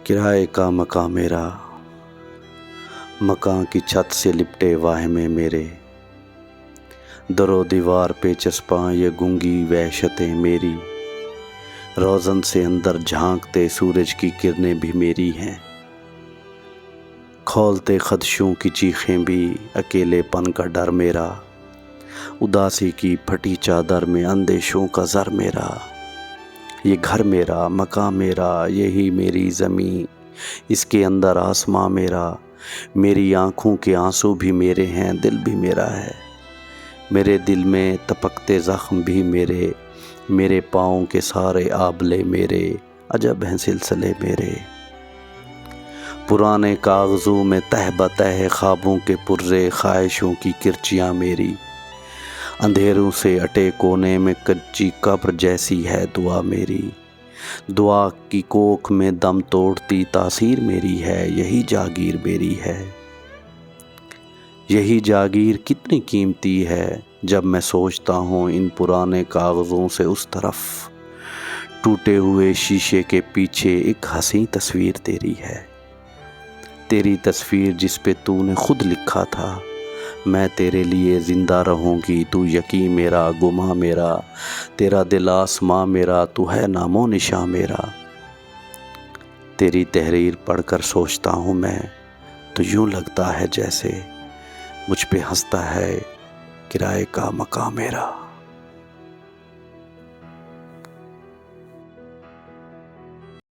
کرائے کا مکاں میرا، مکاں کی چھت سے لپٹے واہمے میرے، در و دیوار پہ چسپاں یہ گونگی وحشتیں میری، روزن سے اندر جھانکتے سورج کی کرنیں بھی میری ہیں، کھولتے خدشوں کی چیخیں بھی اکیلے پن کا ڈر میرا، اداسی کی پھٹی چادر میں اندیشوں کا زر میرا، یہ گھر میرا، مکاں میرا، یہی میری زمیں، اس کے اندر آسماں میرا، میری آنکھوں کے آنسو بھی میرے ہیں، دل بھی میرا ہے، میرے دل میں تپکتے زخم بھی میرے، میرے پاؤں کے سارے آبلے میرے، عجب ہیں سلسلے میرے، پرانے کاغذوں میں تہ بتہ خوابوں کے پرزے خواہشوں کی کرچیاں میری، اندھیروں سے اٹے کونے میں کچی قبر جیسی ہے دعا میری، دعا کی کوکھ میں دم توڑتی تاثیر میری ہے، یہی جاگیر میری ہے، یہی جاگیر کتنی قیمتی ہے، جب میں سوچتا ہوں ان پرانے کاغذوں سے اس طرف، ٹوٹے ہوئے شیشے کے پیچھے ایک حسین تصویر تیری ہے، تیری تصویر جس پہ تو نے خود لکھا تھا، میں تیرے لیے زندہ رہوں گی، تو یقین میرا، گماں میرا، تیرا دل آسماں میرا، تو ہے نام و نشاں میرا، تیری تحریر پڑھ کر سوچتا ہوں میں تو یوں لگتا ہے جیسے مجھ پہ ہنستا ہے کرائے کا مکاں میرا۔